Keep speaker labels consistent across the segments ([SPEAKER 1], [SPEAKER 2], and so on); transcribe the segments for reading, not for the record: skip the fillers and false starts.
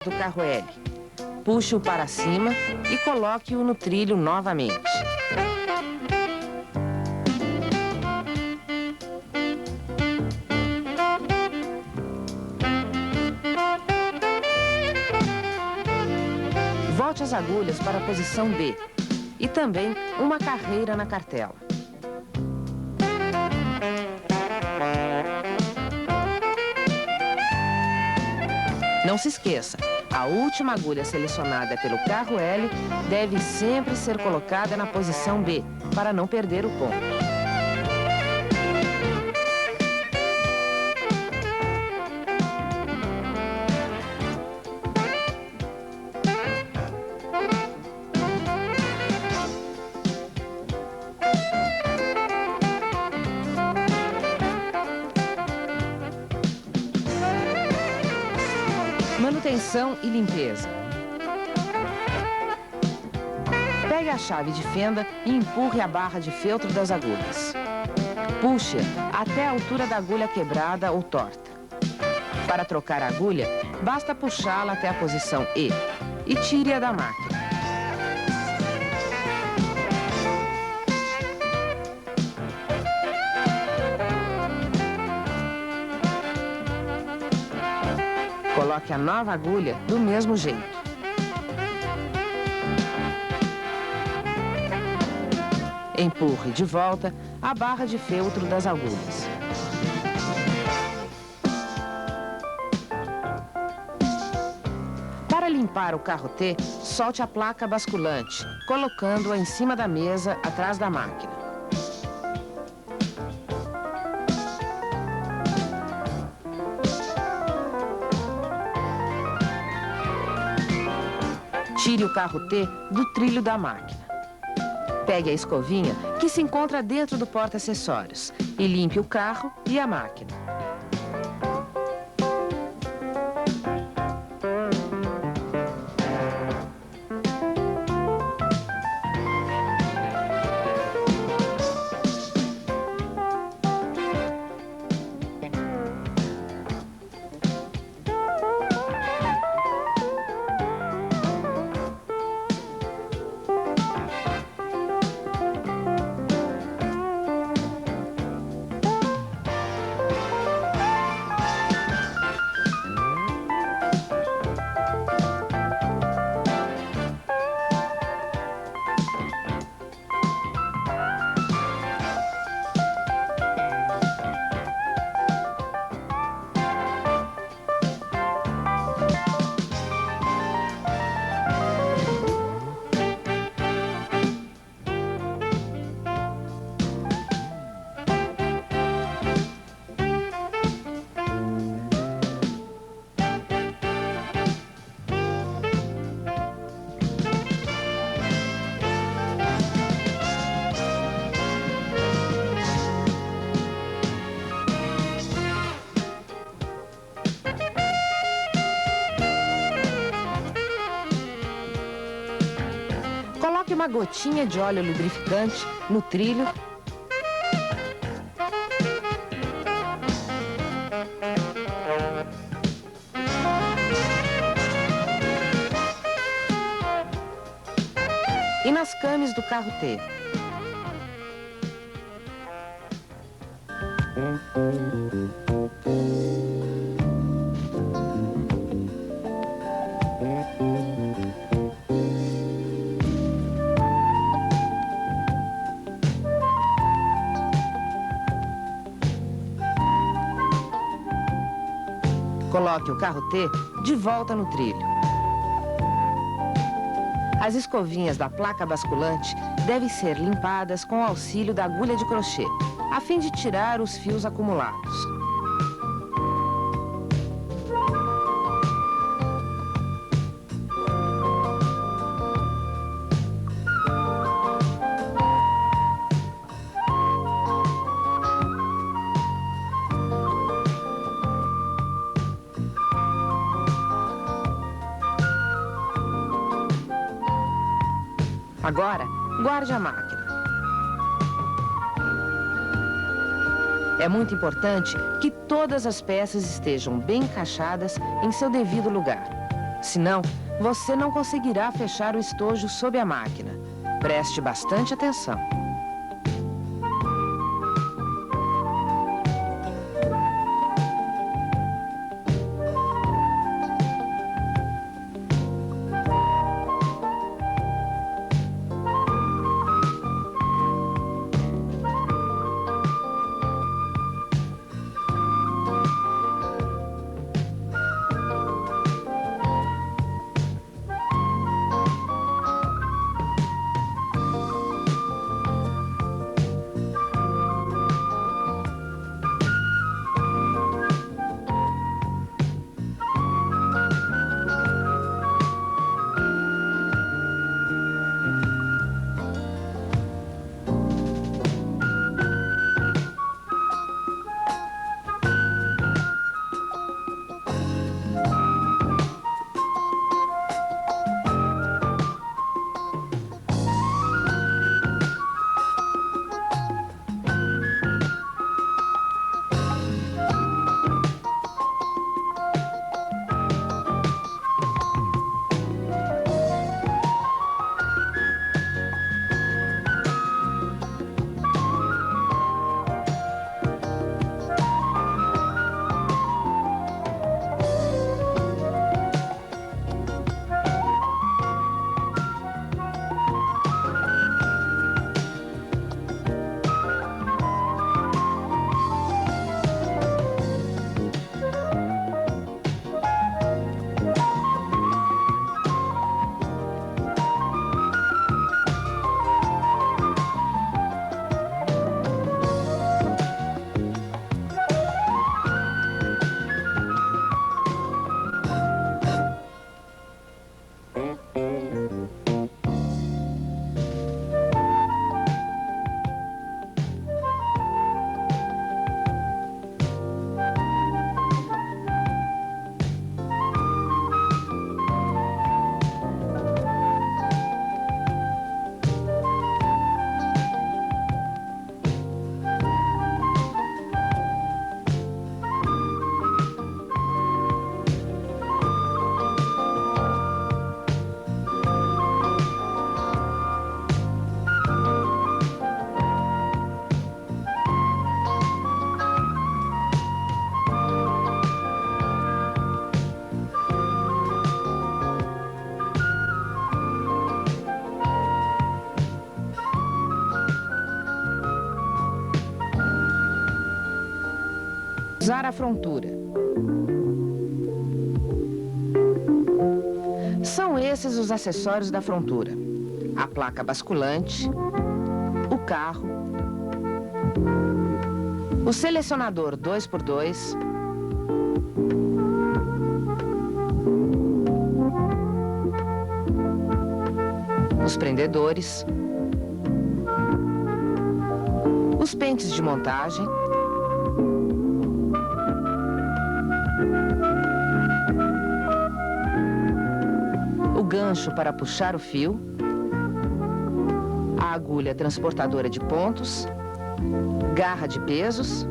[SPEAKER 1] do carro L. Puxe-o para cima e coloque-o no trilho novamente. Volte as agulhas para a posição B e também uma carreira na cartela. Não se esqueça, a última agulha selecionada pelo carro L deve sempre ser colocada na posição B, para não perder o ponto. Manutenção e limpeza. Pegue a chave de fenda e empurre a barra de feltro das agulhas. Puxe-a até a altura da agulha quebrada ou torta. Para trocar a agulha, basta puxá-la até a posição E e tire-a da máquina. Coloque a nova agulha do mesmo jeito. Empurre de volta a barra de feltro das agulhas. Para limpar o carro T, solte a placa basculante, colocando-a em cima da mesa atrás da máquina. Tire o carro T do trilho da máquina. Pegue a escovinha que se encontra dentro do porta-acessórios e limpe o carro e a máquina. Coloque uma gotinha de óleo lubrificante no trilho . E nas câmeras do carro T. Coloque o carro T de volta no trilho. As escovinhas da placa basculante devem ser limpadas com o auxílio da agulha de crochê, a fim de tirar os fios acumulados. Agora, guarde a máquina. É muito importante que todas as peças estejam bem encaixadas em seu devido lugar. Senão, você não conseguirá fechar o estojo sob a máquina. Preste bastante atenção. Usar a frontura. São esses os acessórios da frontura: a placa basculante, o carro, o selecionador 2x2, os prendedores, os pentes de montagem, o gancho para puxar o fio, a agulha transportadora de pontos, garra de pesos,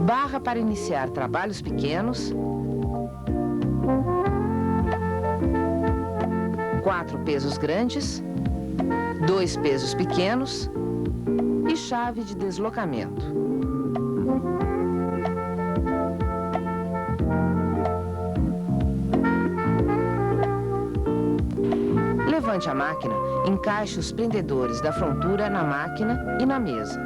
[SPEAKER 1] barra para iniciar trabalhos pequenos, 4 pesos grandes, 2 pesos pequenos e chave de deslocamento. Levante a máquina, encaixe os prendedores da frontura na máquina e na mesa.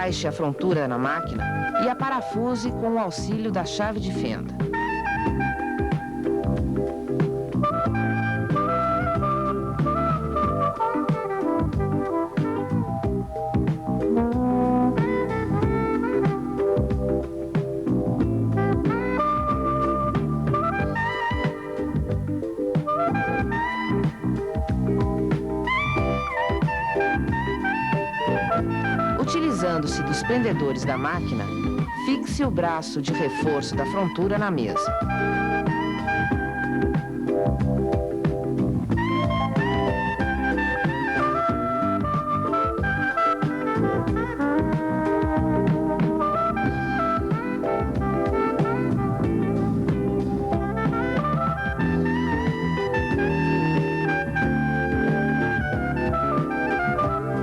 [SPEAKER 1] Encaixe a frontura na máquina e a parafuse com o auxílio da chave de fenda. Utilizando-se dos prendedores da máquina, fixe o braço de reforço da frontura na mesa.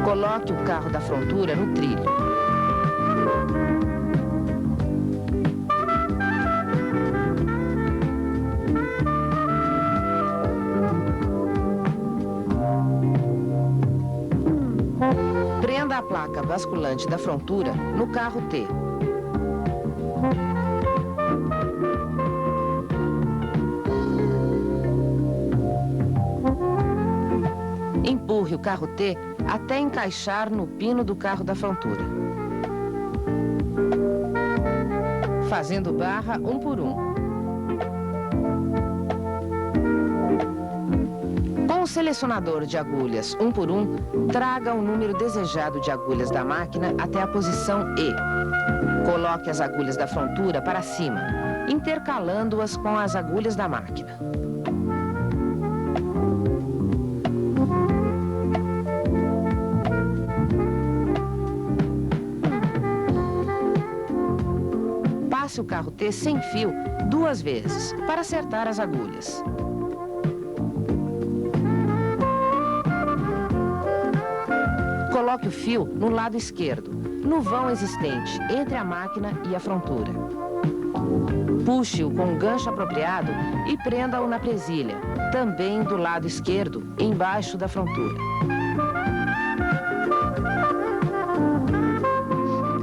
[SPEAKER 1] Coloque o carro da frontura no trilho. Prenda a placa basculante da frontura no carro T. Empurre o carro T até encaixar no pino do carro da frontura, fazendo barra um por um. Com o selecionador de agulhas um por um, traga o número desejado de agulhas da máquina até a posição E. Coloque as agulhas da frontura para cima, intercalando-as com as agulhas da máquina. Passe o carro T sem fio 2 vezes para acertar as agulhas. Coloque o fio no lado esquerdo, no vão existente entre a máquina e a frontura. Puxe-o com um gancho apropriado e prenda-o na presilha, também do lado esquerdo, embaixo da frontura.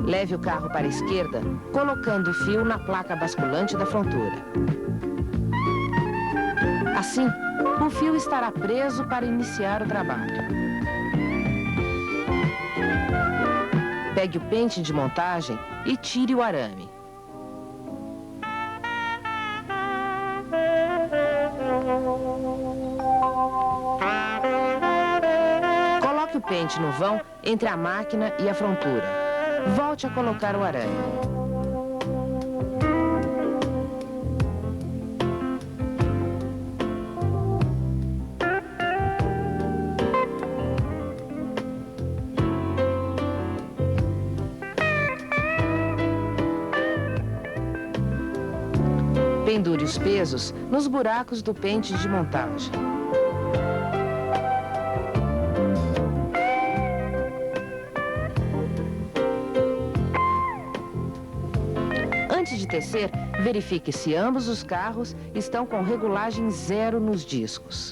[SPEAKER 1] Leve o carro para a esquerda, colocando o fio na placa basculante da frontura. Assim, o fio estará preso para iniciar o trabalho. Pegue o pente de montagem e tire o arame. Coloque o pente no vão entre a máquina e a frontura. Volte a colocar o arame. Pendure os pesos nos buracos do pente de montagem. Antes de tecer, verifique se ambos os carros estão com regulagem 0 nos discos.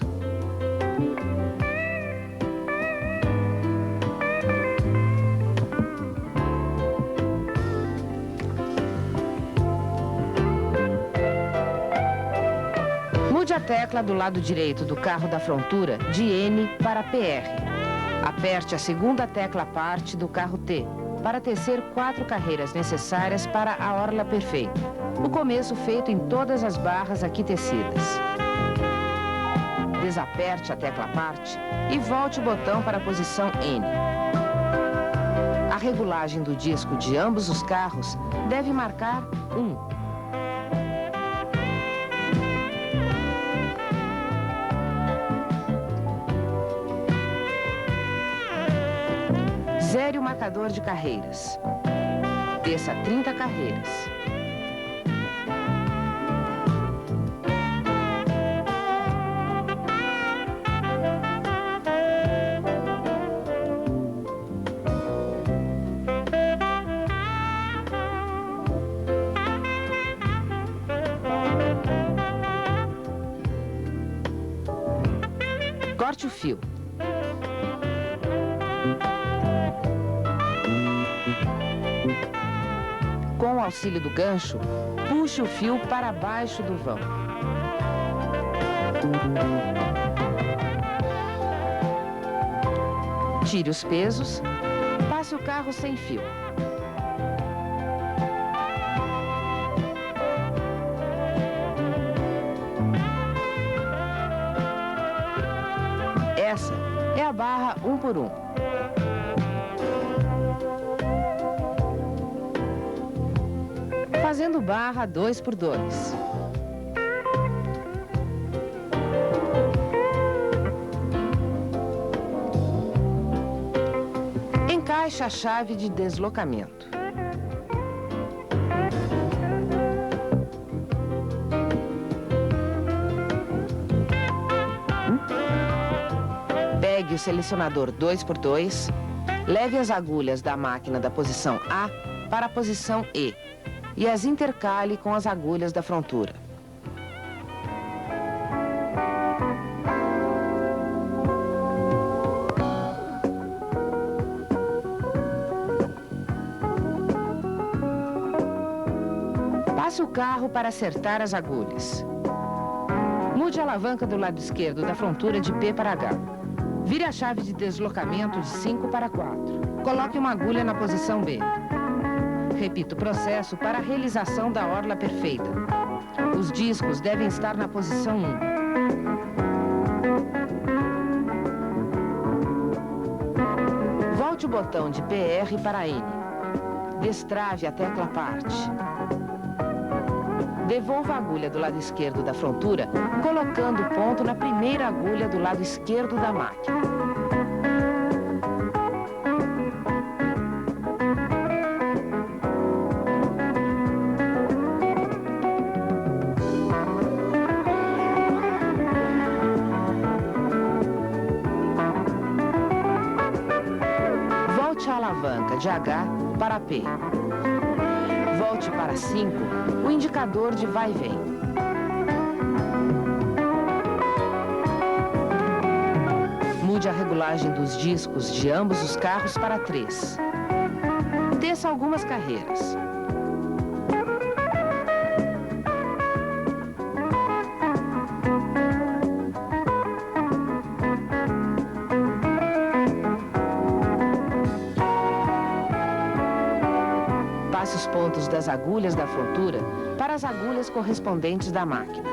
[SPEAKER 1] Mude a tecla do lado direito do carro da frontura de N para PR. Aperte a segunda tecla parte do carro T para tecer 4 carreiras necessárias para a orla perfeita. O começo feito em todas as barras aqui tecidas. Desaperte a tecla parte e volte o botão para a posição N. A regulagem do disco de ambos os carros deve marcar 1. Zere o marcador de carreiras. Desça 30 carreiras. Corte o fio. Com o auxílio do gancho, puxe o fio para baixo do vão. Tire os pesos, passe o carro sem fio. Essa é a barra 1 por 1. Fazendo barra 2 por 2. Encaixe a chave de deslocamento. Pegue o selecionador 2 por 2, leve as agulhas da máquina da posição A para a posição E e as intercale com as agulhas da frontura. Passe o carro para acertar as agulhas. Mude a alavanca do lado esquerdo da frontura de P para H. Vire a chave de deslocamento de 5 para 4. Coloque uma agulha na posição B. Repita o processo para a realização da orla perfeita. Os discos devem estar na posição 1. Volte o botão de PR para N. Destrave a tecla parte. Devolva a agulha do lado esquerdo da frontura, colocando o ponto na primeira agulha do lado esquerdo da máquina. Volte a alavanca de H para P. Volte para 5, o indicador de vai e vem. Mude a regulagem dos discos de ambos os carros para 3. Desça algumas carreiras. Passe os pontos das agulhas da frontura para as agulhas correspondentes da máquina.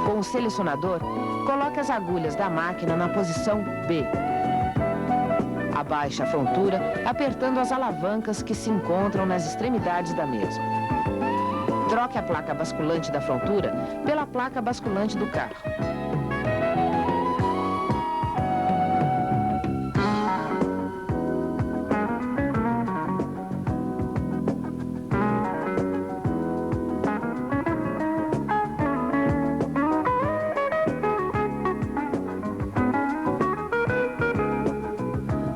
[SPEAKER 1] Com o selecionador, coloque as agulhas da máquina na posição B. Abaixe a frontura, apertando as alavancas que se encontram nas extremidades da mesma. Troque a placa basculante da frontura pela placa basculante do carro.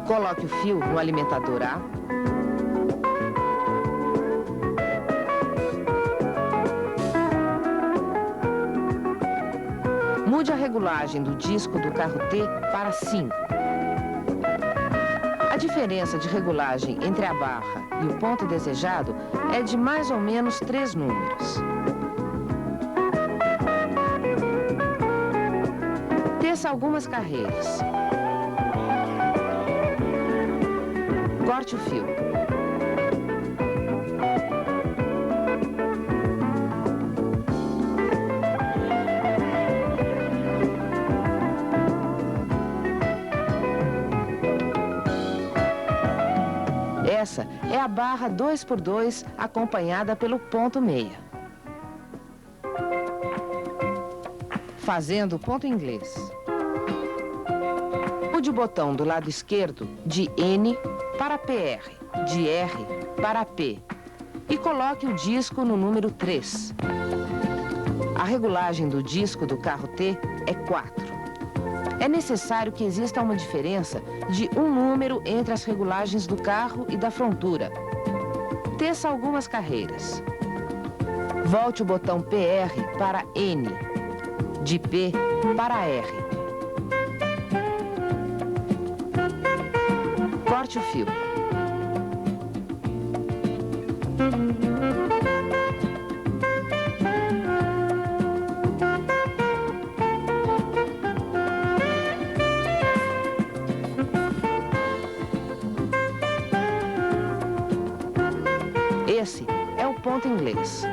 [SPEAKER 1] Coloque o fio no alimentador A. Mude a regulagem do disco do carro T para 5. A diferença de regulagem entre a barra e o ponto desejado é de mais ou menos 3 números. Desça algumas carreiras. Corte o fio. Essa é a barra 2 por 2 acompanhada pelo ponto meia. Fazendo ponto inglês. Mude o botão do lado esquerdo de N para PR, de R para P e coloque o disco no número 3. A regulagem do disco do carro T é 4. É necessário que exista uma diferença de um número entre as regulagens do carro e da frontura. Teça algumas carreiras. Volte o botão PR para N, de P para R. Corte o fio. Esse é o ponto inglês.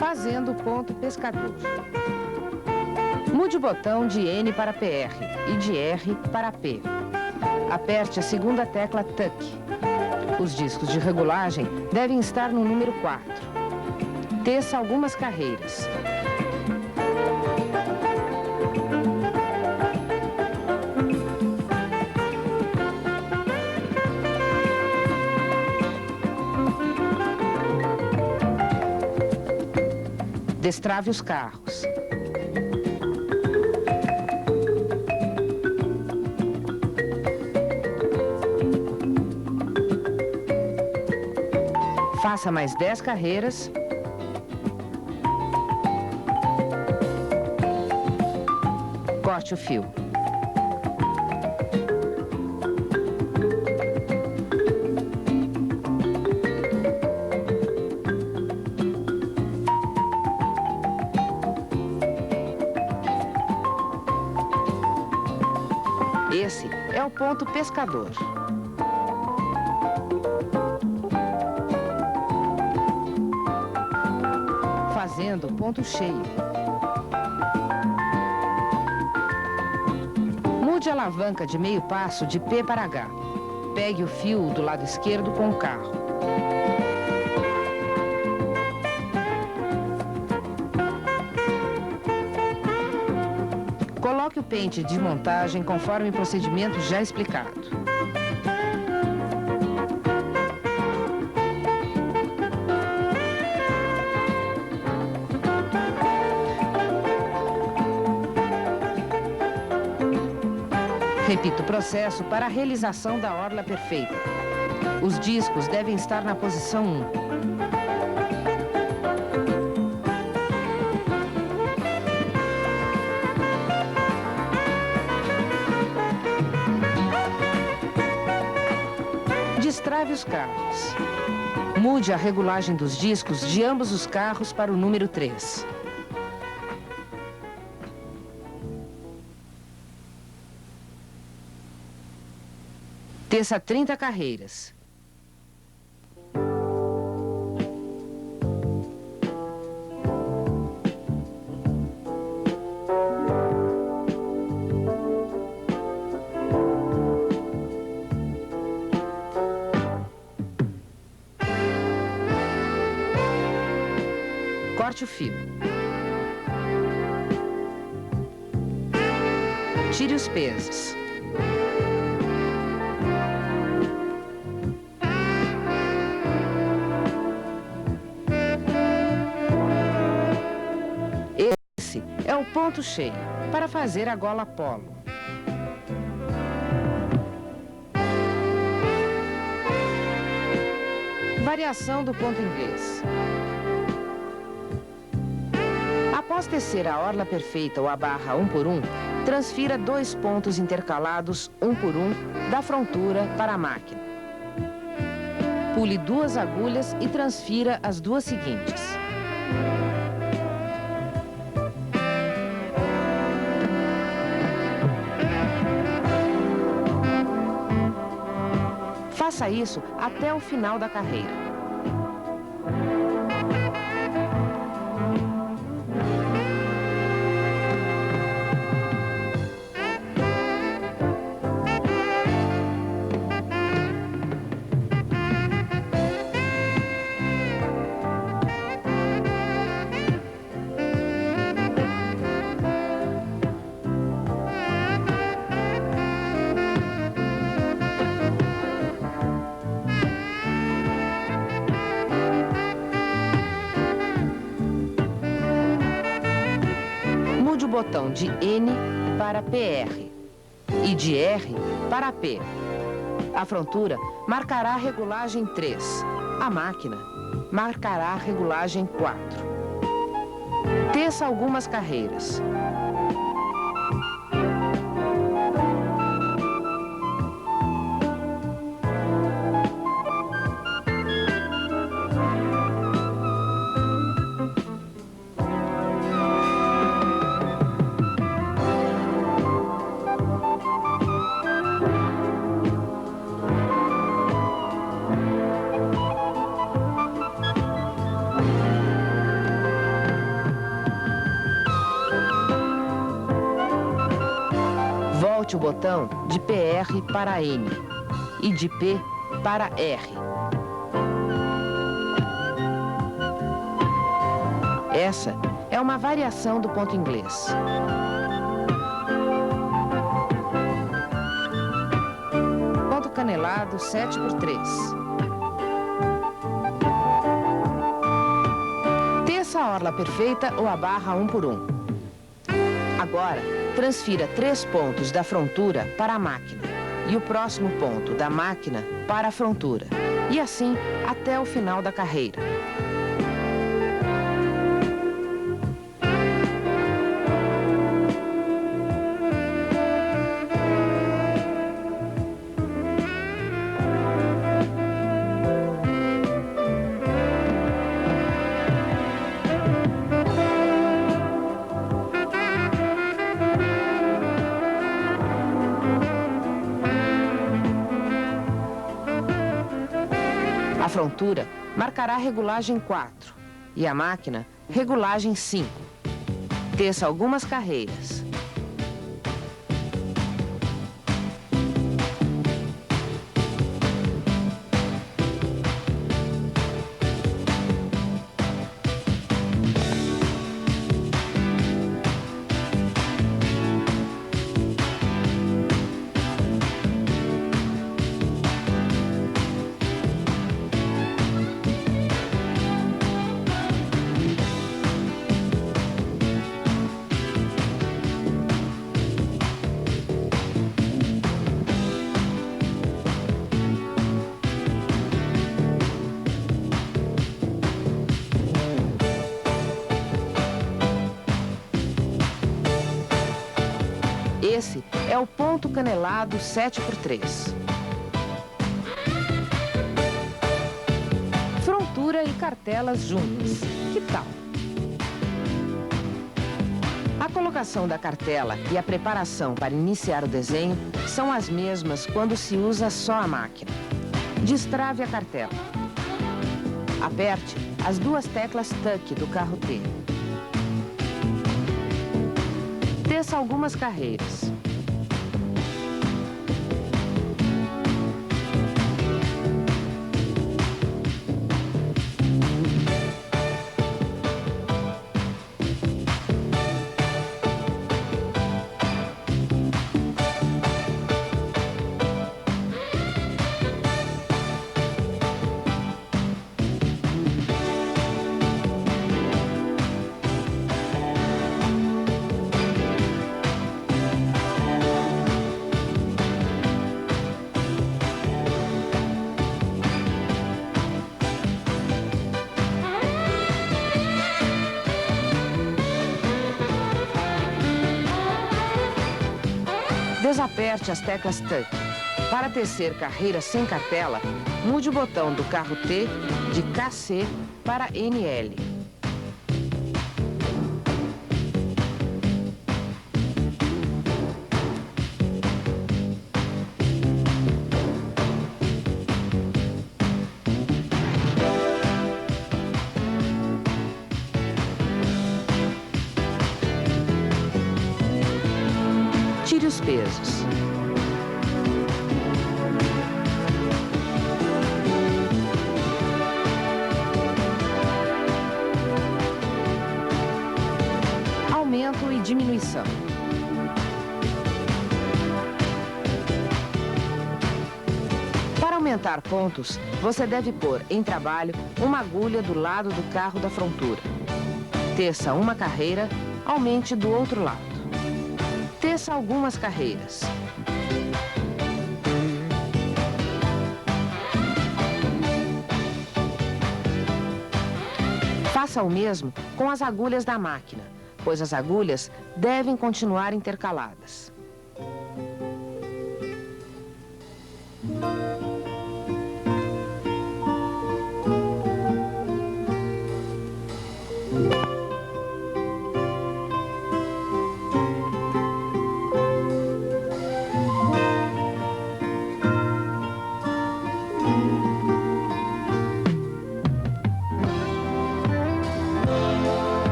[SPEAKER 1] Fazendo ponto pescador. Mude o botão de N para PR e de R para P. Aperte a segunda tecla TUC. Os discos de regulagem devem estar no número 4. Teça algumas carreiras. Destrave os carros. Faça mais 10 carreiras. Corte o fio. Esse é o ponto pescador. Fazendo ponto cheio. Mude a alavanca de meio passo de P para H. Pegue o fio do lado esquerdo com o carro. Coloque o pente de montagem conforme o procedimento já explicado. Repita o processo para a realização da orla perfeita. Os discos devem estar na posição 1. Destrave os carros. Mude a regulagem dos discos de ambos os carros para o número 3. Teça 30 carreiras. Corte o fio. Tire os pesos. Esse é o ponto cheio para fazer a gola polo. Variação do ponto inglês. Após tecer a orla perfeita ou a barra 1 por 1, transfira 2 pontos intercalados 1 por 1 da frontura para a máquina. Pule 2 agulhas e transfira as 2 seguintes. Faça isso até o final da carreira. botão de N para PR e de R para P. A frontura marcará a regulagem 3. A máquina marcará a regulagem 4. Teça algumas carreiras. Volte o botão de PR para N e de P para R. Essa é uma variação do ponto inglês. Ponto canelado 7×3. Teça a orla perfeita ou a barra 1×1. Agora, transfira 3 pontos da frontura para a máquina e o próximo ponto da máquina para a frontura. E assim até o final da carreira. A frontura marcará regulagem 4 e a máquina regulagem 5. Teça algumas carreiras. Esse é o ponto canelado 7×3. Frontura e cartelas juntas. Que tal? A colocação da cartela e a preparação para iniciar o desenho são as mesmas quando se usa só a máquina. Destrave a cartela. Aperte as 2 teclas TUC do carro T. Teça algumas carreiras. Desaperte as teclas TUC. Para tecer carreiras sem cartela, mude o botão do carro T de KC para NL. Tire os pesos. Aumento e diminuição. Para aumentar pontos, você deve pôr em trabalho uma agulha do lado do carro da frontura. Teça uma carreira, aumente do outro lado. Teça algumas carreiras. Faça o mesmo com as agulhas da máquina, pois as agulhas devem continuar intercaladas.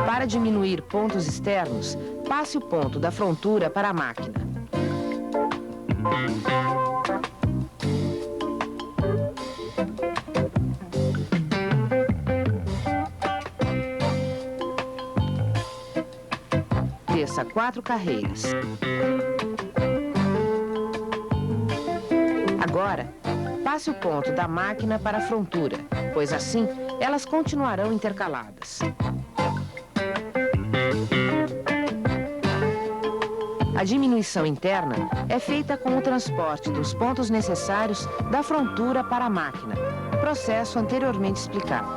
[SPEAKER 1] Para diminuir pontos externos, passe o ponto da frontura para a máquina. Teça 4 carreiras. Agora, passe o ponto da máquina para a frontura, pois assim elas continuarão intercaladas. A diminuição interna é feita com o transporte dos pontos necessários da frontura para a máquina, processo anteriormente explicado.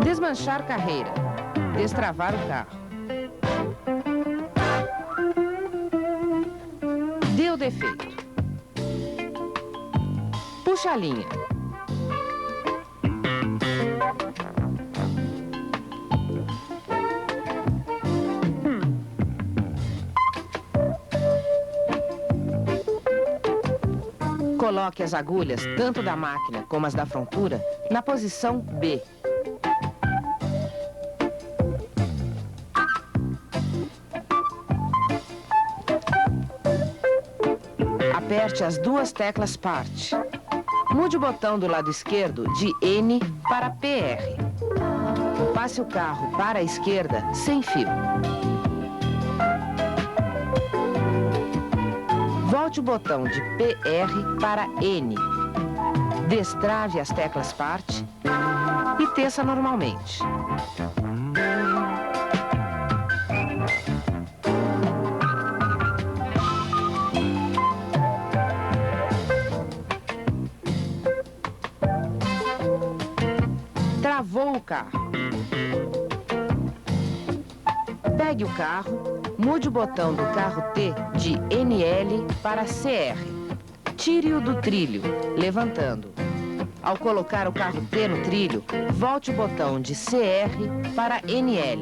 [SPEAKER 1] Desmanchar carreira. Destravar o carro. Deu defeito. Puxa a linha. Coloque as agulhas, tanto da máquina como as da frontura, na posição B. Aperte as duas teclas Part. Mude o botão do lado esquerdo de N para PR. Passe o carro para a esquerda sem fio. Volte o botão de PR para N. Destrave as teclas Part e teça normalmente. Travou o carro. Pegue o carro, mude o botão do carro T de NL para CR. Tire-o do trilho, levantando. Ao colocar o carro T no trilho, volte o botão de CR para NL.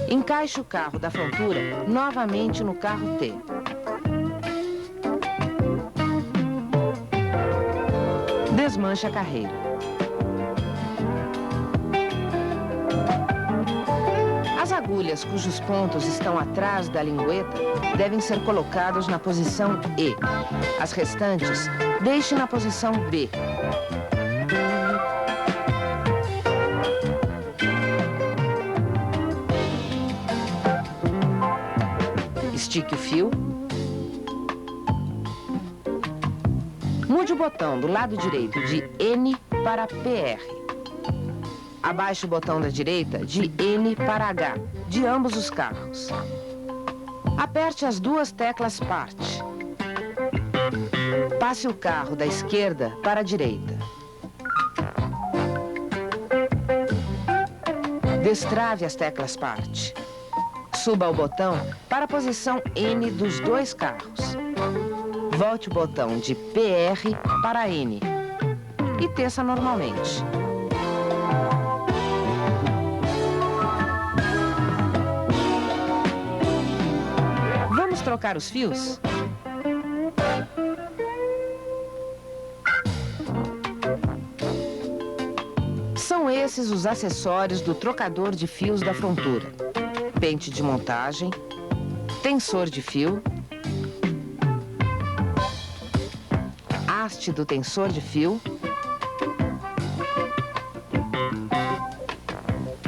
[SPEAKER 1] Encaixe o carro da frontura novamente no carro T. Desmanche a carreira. As agulhas cujos pontos estão atrás da lingueta devem ser colocados na posição E. As restantes, deixe na posição B. Estique o fio. Mude o botão do lado direito de N para PR. Abaixe o botão da direita de N para H, de ambos os carros. Aperte as duas teclas Part. Passe o carro da esquerda para a direita. Destrave as teclas Part. Suba o botão para a posição N dos dois carros. Volte o botão de PR para N e teça normalmente. Vamos trocar os fios? São esses os acessórios do trocador de fios da frontura: pente de montagem, tensor de fio, haste do tensor de fio,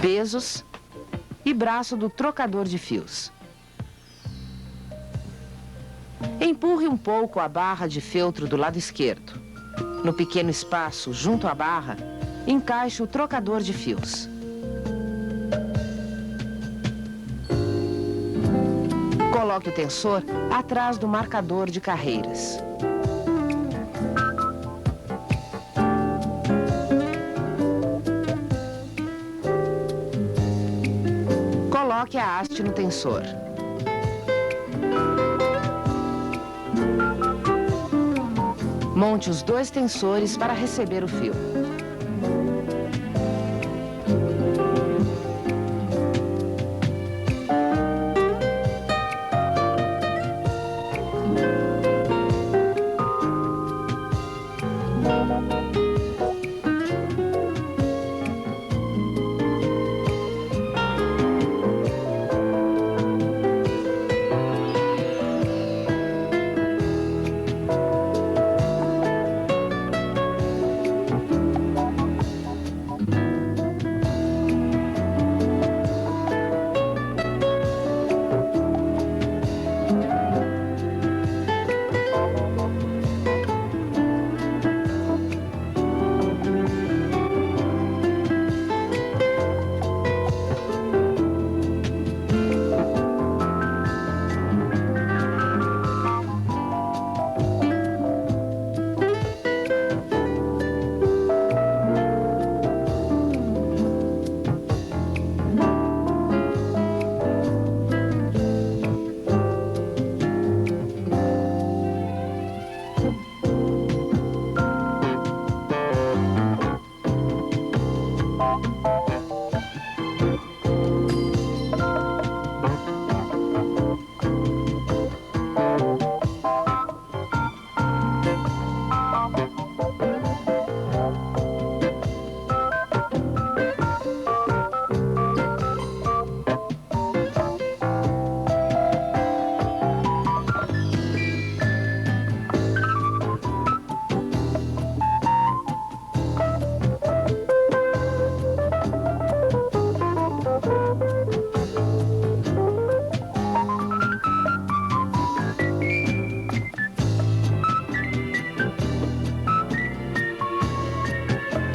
[SPEAKER 1] pesos e braço do trocador de fios. Empurre um pouco a barra de feltro do lado esquerdo. No pequeno espaço junto à barra, encaixe o trocador de fios. Coloque o tensor atrás do marcador de carreiras. Coloque a haste no tensor. Monte os dois tensores para receber o fio.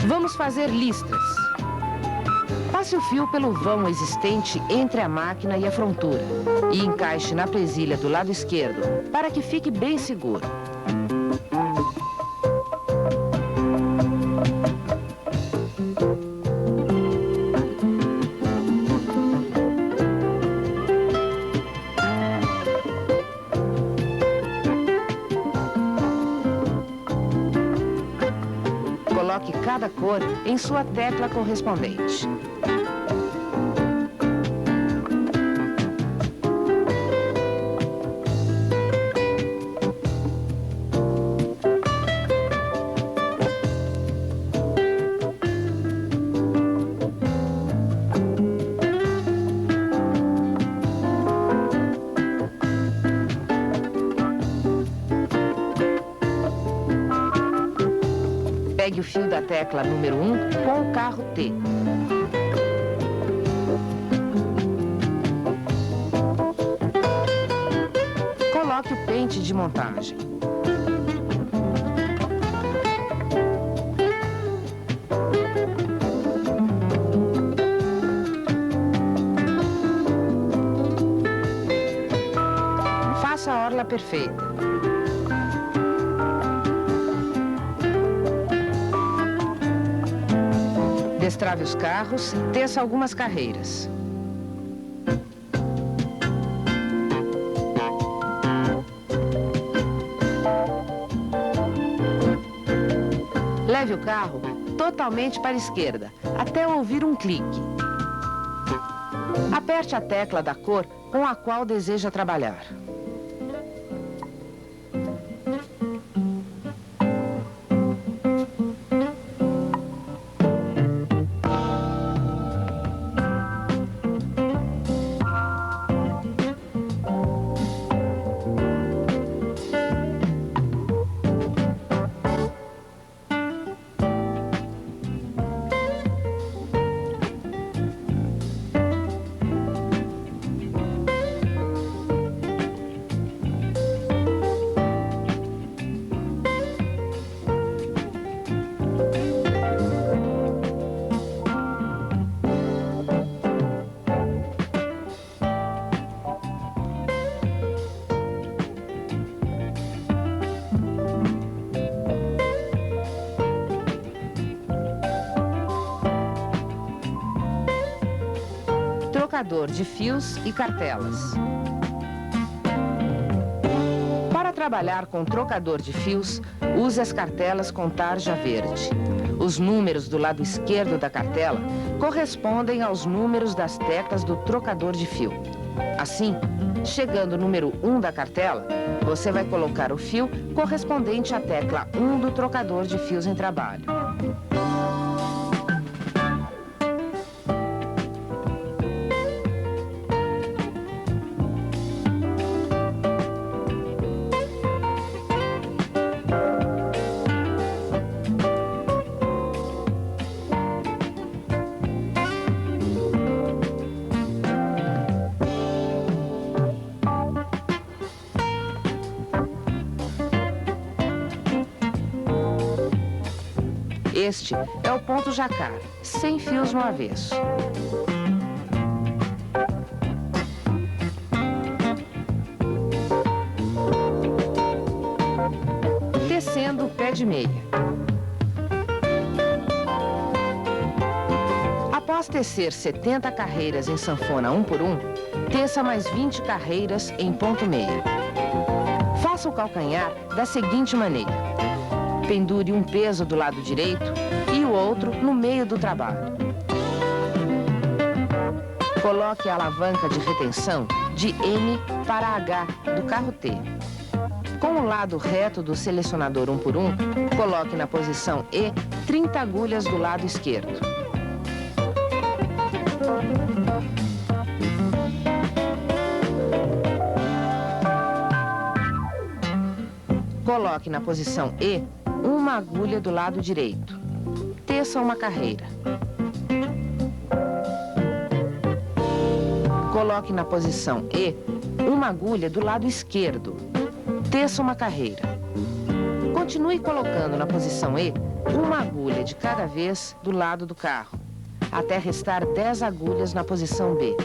[SPEAKER 1] Vamos fazer listras. Passe o fio pelo vão existente entre a máquina e a frontura e encaixe na presilha do lado esquerdo para que fique bem seguro. Coloque cada cor em sua tecla correspondente. Pegue o fio da tecla número 1 com o carro T. Coloque o pente de montagem. Faça a orla perfeita. Destrave os carros, teça algumas carreiras. Leve o carro totalmente para a esquerda, até ouvir um clique. Aperte a tecla da cor com a qual deseja trabalhar. trocador de fios e cartelas. Para trabalhar com trocador de fios, use as cartelas com tarja verde. Os números do lado esquerdo da cartela correspondem aos números das teclas do trocador de fio. Assim, chegando o número 1 da cartela, você vai colocar o fio correspondente à tecla 1 do trocador de fios em trabalho. Este é o ponto jacar, sem fios no avesso. Tecendo o pé de meia. Após tecer 70 carreiras em sanfona 1 por 1, teça mais 20 carreiras em ponto meia. Faça o calcanhar da seguinte maneira. Pendure um peso do lado direito e o outro no meio do trabalho. Coloque a alavanca de retenção de M para H do carro T. Com o lado reto do selecionador 1 por 1, coloque na posição E 30 agulhas do lado esquerdo. Coloque na posição E uma agulha do lado direito. Teça uma carreira. Coloque na posição E uma agulha do lado esquerdo. Teça uma carreira. Continue colocando na posição E uma agulha de cada vez do lado do carro, até restar 10 agulhas na posição B.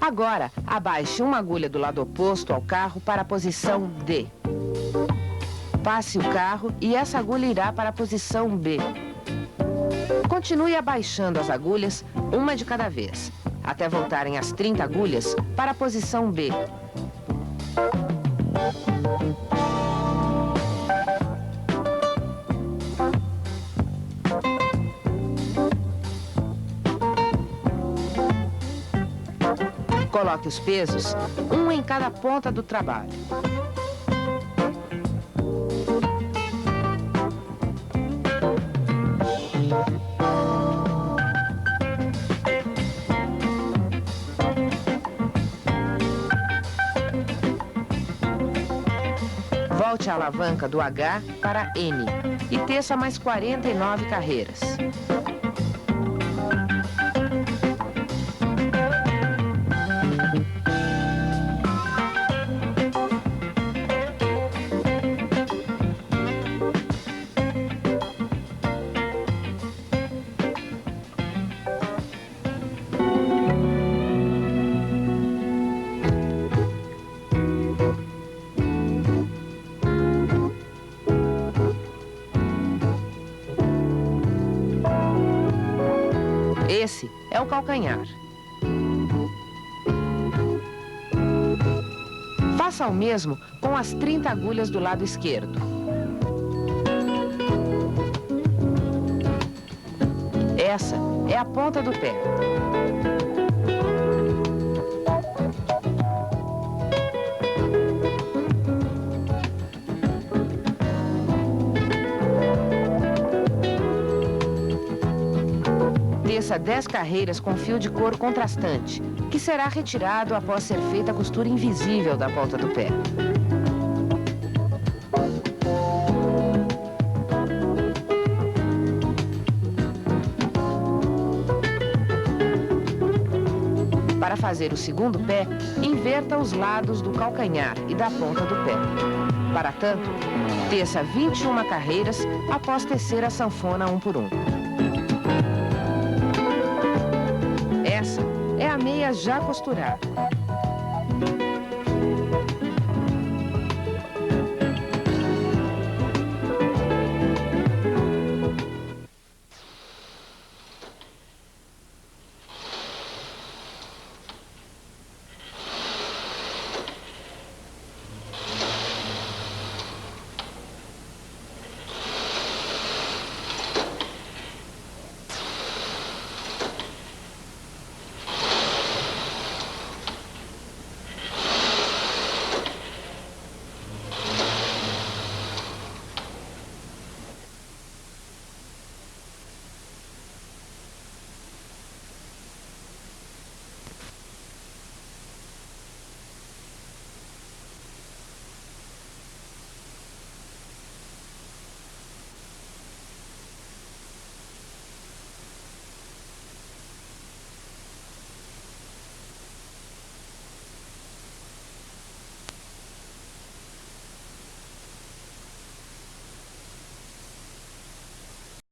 [SPEAKER 1] Agora, abaixe uma agulha do lado oposto ao carro para a posição D. Passe o carro e essa agulha irá para a posição B. Continue abaixando as agulhas, uma de cada vez, até voltarem as 30 agulhas para a posição B. Coloque os pesos, um em cada ponta do trabalho. Volte a alavanca do H para N e teça mais 49 carreiras. Esse é o calcanhar. Faça o mesmo com as 30 agulhas do lado esquerdo. Essa é a ponta do pé. Teça 10 carreiras com fio de cor contrastante, que será retirado após ser feita a costura invisível da ponta do pé. Para fazer o segundo pé, inverta os lados do calcanhar e da ponta do pé. Para tanto, teça 21 carreiras após tecer a sanfona 1 por 1. Essa é a meia já costurada.